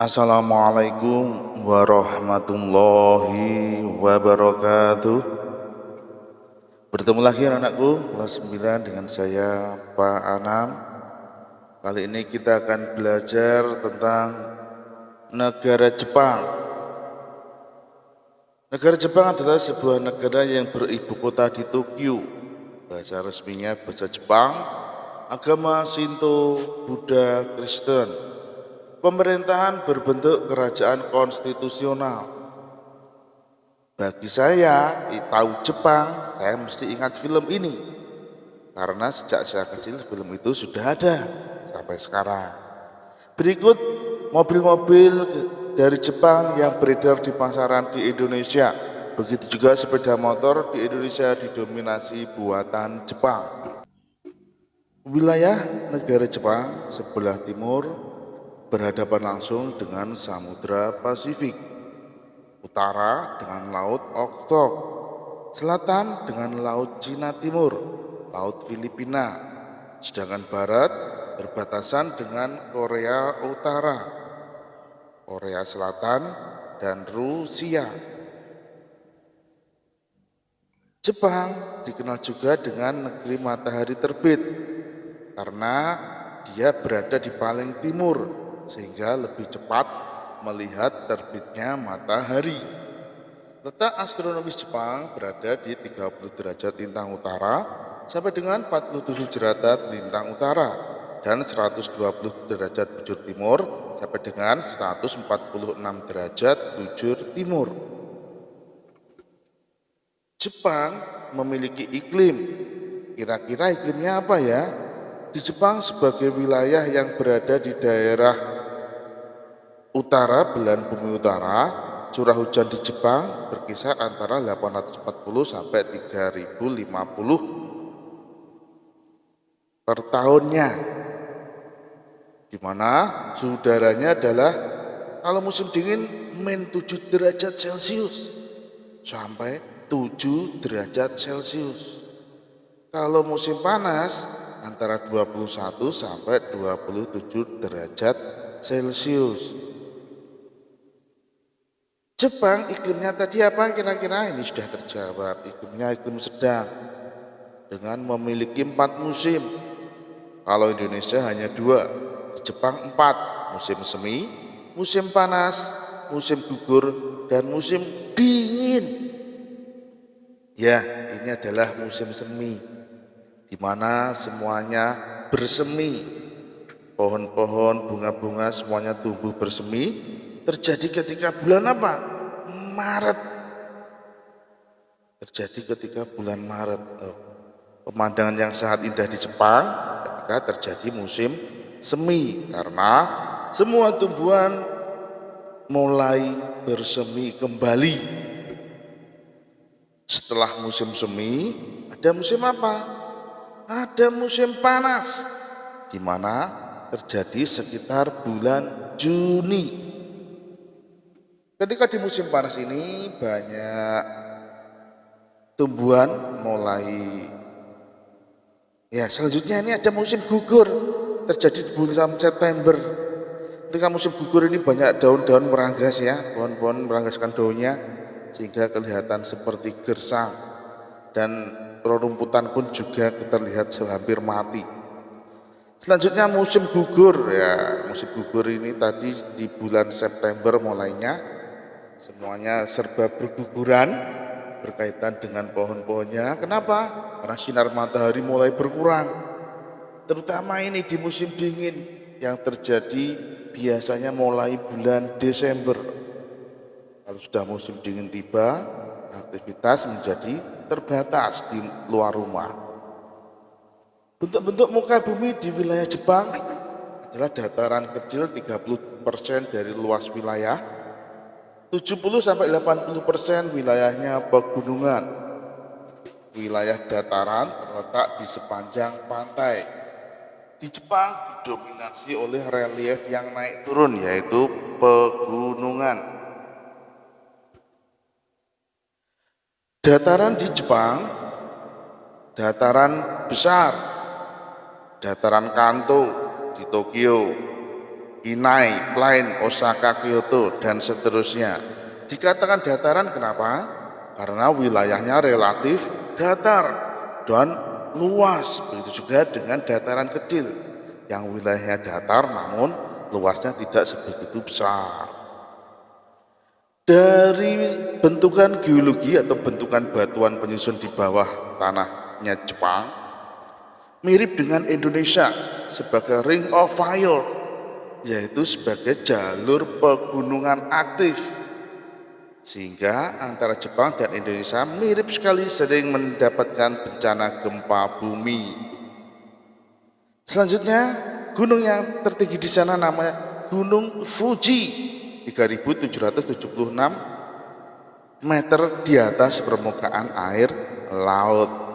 Assalamualaikum warahmatullahi wabarakatuh. Bertemu lagi anak-anakku kelas 9 dengan saya Pak Anam. Kali ini kita akan belajar tentang negara Jepang. Negara Jepang adalah sebuah negara yang beribu kota di Tokyo. Bahasa resminya bahasa Jepang, agama Shinto, Buddha, Kristen. Pemerintahan berbentuk kerajaan konstitusional. Bagi saya, tahu Jepang, saya mesti ingat film ini. Karena sejak saya kecil film itu sudah ada sampai sekarang. Berikut mobil-mobil dari Jepang yang beredar di pasaran di Indonesia. Begitu juga sepeda motor di Indonesia didominasi buatan Jepang. Wilayah negara Jepang sebelah timur berhadapan langsung dengan Samudra Pasifik, utara dengan Laut Okhotsk, selatan dengan Laut Cina Timur, Laut Filipina, sedangkan barat berbatasan dengan Korea Utara, Korea Selatan, dan Rusia. Jepang dikenal juga dengan negeri matahari terbit karena dia berada di paling timur sehingga lebih cepat melihat terbitnya matahari. Letak astronomis Jepang berada di 30 derajat lintang utara sampai dengan 47 derajat lintang utara dan 120 derajat bujur timur sampai dengan 146 derajat bujur timur. Jepang memiliki iklim. Kira-kira iklimnya apa ya? Di Jepang sebagai wilayah yang berada di daerah utara belahan bumi utara, curah hujan di Jepang berkisar antara 840 sampai 3050 per tahunnya. Di mana suhu udaranya adalah kalau musim dingin -7 derajat Celcius sampai 7 derajat Celcius. Kalau musim panas antara 21 sampai 27 derajat Celcius. Jepang iklimnya tadi apa kira-kira? Ini sudah terjawab. Iklimnya iklim sedang dengan memiliki 4 musim. Kalau Indonesia hanya 2, di Jepang 4, musim semi, musim panas, musim gugur, dan musim dingin. Ya, ini adalah musim semi, di mana semuanya bersemi. Pohon-pohon, bunga-bunga semuanya tumbuh bersemi. Terjadi ketika bulan apa? Maret. Terjadi ketika bulan Maret. Pemandangan yang sangat indah di Jepang ketika terjadi musim semi. Karena semua tumbuhan mulai bersemi kembali. Setelah musim semi, ada musim apa? Ada musim panas, di mana terjadi sekitar bulan Juni. Ketika di musim panas ini banyak tumbuhan mulai selanjutnya ini ada musim gugur terjadi di bulan September. Ketika musim gugur ini banyak daun-daun meranggas ya, pohon-pohon meranggaskan daunnya sehingga kelihatan seperti gersang dan rerumputan pun juga terlihat hampir mati. Selanjutnya musim gugur ya, musim gugur ini tadi di bulan September mulainya. Semuanya serba berguguran berkaitan dengan pohon-pohonnya. Kenapa? Karena sinar matahari mulai berkurang. Terutama ini di musim dingin yang terjadi biasanya mulai bulan Desember. Kalau sudah musim dingin tiba, aktivitas menjadi terbatas di luar rumah. Bentuk-bentuk muka bumi di wilayah Jepang adalah dataran kecil 30% dari luas wilayah. 70-80% wilayahnya pegunungan. Wilayah dataran terletak di sepanjang pantai. Di Jepang didominasi oleh relief yang naik turun yaitu pegunungan. Dataran di Jepang, dataran besar, dataran Kanto di Tokyo, Kinai, Plain, Osaka, Kyoto, dan seterusnya. Dikatakan dataran kenapa? Karena wilayahnya relatif datar dan luas. Begitu juga dengan dataran kecil yang wilayahnya datar namun luasnya tidak sebegitu besar. Dari bentukan geologi atau bentukan batuan penyusun di bawah tanahnya Jepang mirip dengan Indonesia sebagai Ring of Fire, yaitu sebagai jalur pegunungan aktif, sehingga antara Jepang dan Indonesia mirip sekali, sering mendapatkan bencana gempa bumi. Selanjutnya gunung yang tertinggi di sana namanya Gunung Fuji, 3.776 meter di atas permukaan air laut.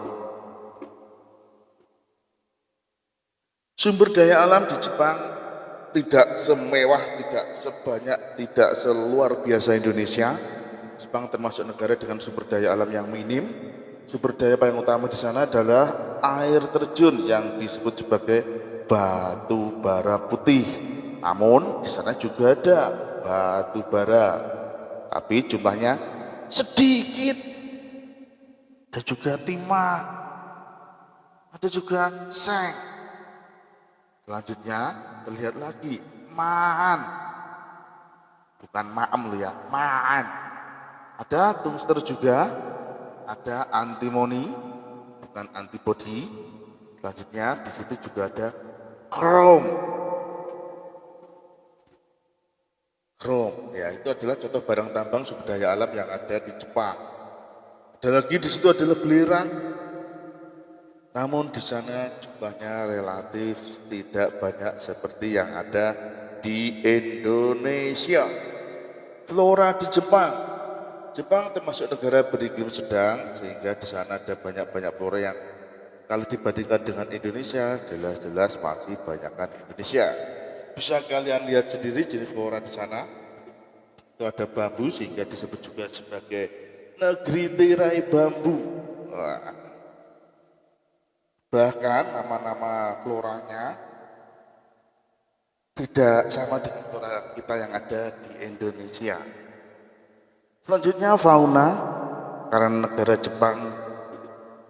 Sumber daya alam di Jepang tidak semewah, tidak sebanyak, tidak seluar biasa Indonesia. Jepang termasuk negara dengan sumber daya alam yang minim. Sumber daya paling utama di sana adalah air terjun yang disebut sebagai batu bara putih. Namun di sana juga ada batu bara, tapi jumlahnya sedikit. Ada juga timah, ada juga seng. Selanjutnya terlihat lagi maan, bukan maem lo ya, maan. Ada tungster juga, ada antimoni, bukan antibodi. Selanjutnya di situ juga ada krom. Krom, ya itu adalah contoh barang tambang sumber daya alam yang ada di Jepang. Ada lagi di situ adalah belerang. Namun di sana jumlahnya relatif tidak banyak seperti yang ada di Indonesia. Flora di Jepang. Jepang termasuk negara beriklim sedang, sehingga di sana ada banyak flora yang kalau dibandingkan dengan Indonesia jelas-jelas masih banyakkan Indonesia. Bisa kalian lihat sendiri jenis flora di sana. Itu ada bambu sehingga disebut juga sebagai negeri tirai bambu. Wah. Bahkan nama-nama floranya tidak sama dengan flora kita yang ada di Indonesia. Selanjutnya fauna, karena negara Jepang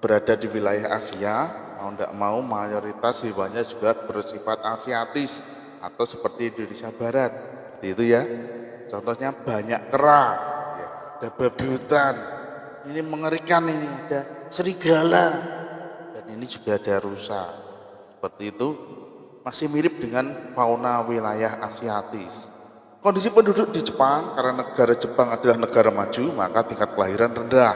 berada di wilayah Asia, mau tidak mau mayoritas hewanya juga bersifat asiatis atau seperti Indonesia Barat, seperti itu ya. Contohnya banyak kera, ya, ada babi hutan, ini mengerikan, ini ada serigala, dan ini juga ada rusa. Seperti itu, masih mirip dengan fauna wilayah asiatis. Kondisi penduduk di Jepang, karena negara Jepang adalah negara maju, maka tingkat kelahiran rendah.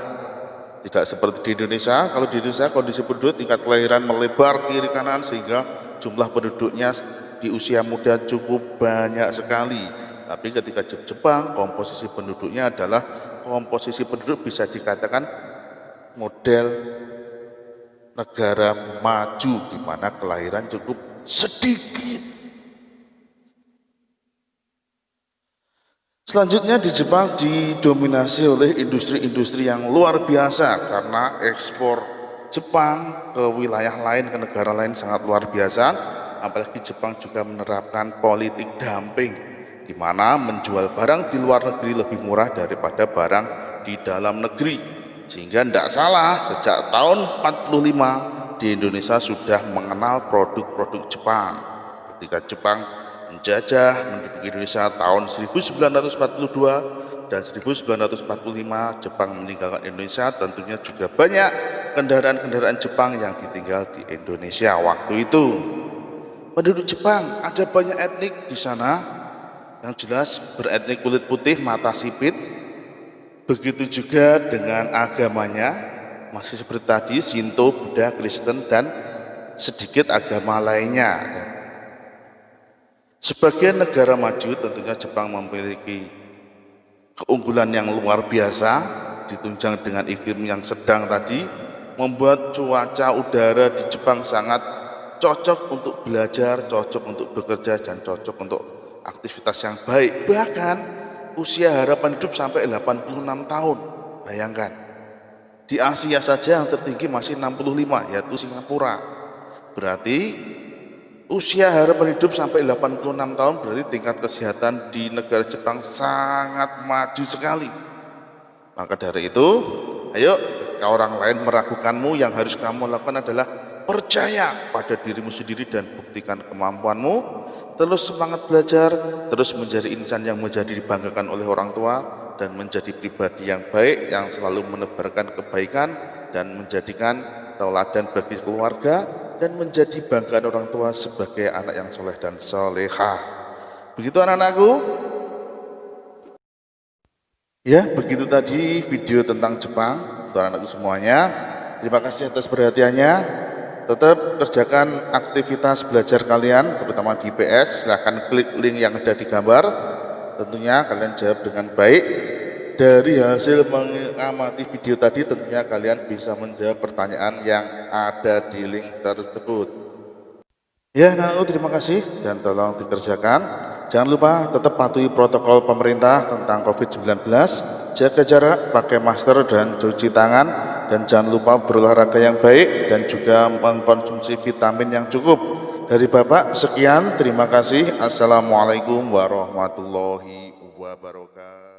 Tidak seperti di Indonesia. Kalau di Indonesia kondisi penduduk tingkat kelahiran melebar kiri kanan sehingga jumlah penduduknya di usia muda cukup banyak sekali. Tapi ketika Jepang, komposisi penduduknya adalah komposisi penduduk bisa dikatakan model negara maju, di mana kelahiran cukup sedikit. Selanjutnya di Jepang didominasi oleh industri-industri yang luar biasa, karena ekspor Jepang ke wilayah lain, ke negara lain sangat luar biasa. Apalagi Jepang juga menerapkan politik dumping, di mana menjual barang di luar negeri lebih murah daripada barang di dalam negeri. Sehingga tidak salah, sejak tahun 45 di Indonesia sudah mengenal produk-produk Jepang. Ketika Jepang menjajah menduduki Indonesia tahun 1942 dan 1945, Jepang meninggalkan Indonesia. Tentunya juga banyak kendaraan-kendaraan Jepang yang ditinggal di Indonesia waktu itu. Penduduk Jepang ada banyak etnik di sana, yang jelas beretnik kulit putih, mata sipit. Begitu juga dengan agamanya, masih seperti tadi, Shinto, Buddha, Kristen, dan sedikit agama lainnya. Sebagai negara maju, tentunya Jepang memiliki keunggulan yang luar biasa, ditunjang dengan iklim yang sedang tadi, membuat cuaca udara di Jepang sangat cocok untuk belajar, cocok untuk bekerja, dan cocok untuk aktivitas yang baik. Bahkan usia harapan hidup sampai 86 tahun. Bayangkan, di Asia saja yang tertinggi masih 65, yaitu Singapura. Berarti usia harapan hidup sampai 86 tahun, berarti tingkat kesehatan di negara Jepang sangat maju sekali. Maka dari itu, ayo ketika orang lain meragukanmu, yang harus kamu lakukan adalah percaya pada dirimu sendiri dan buktikan kemampuanmu. Terus semangat belajar, terus menjadi insan yang menjadi dibanggakan oleh orang tua, dan menjadi pribadi yang baik yang selalu menebarkan kebaikan dan menjadikan tauladan bagi keluarga dan menjadi banggaan orang tua sebagai anak yang soleh dan solehah. Begitu anak-anakku. Ya, begitu tadi video tentang Jepang untuk anak-anakku semuanya. Terima kasih atas perhatiannya. Tetap kerjakan aktivitas belajar kalian, terutama di IPS. Silahkan klik link yang ada di gambar. Tentunya kalian jawab dengan baik. Dari hasil mengamati video tadi, tentunya kalian bisa menjawab pertanyaan yang ada di link tersebut. Ya, anak-anakku, terima kasih dan tolong dikerjakan. Jangan lupa tetap patuhi protokol pemerintah tentang COVID-19, jaga jarak, pakai masker dan cuci tangan, dan jangan lupa berolahraga yang baik dan juga mengkonsumsi vitamin yang cukup. Dari Bapak, sekian, terima kasih. Assalamualaikum warahmatullahi wabarakatuh.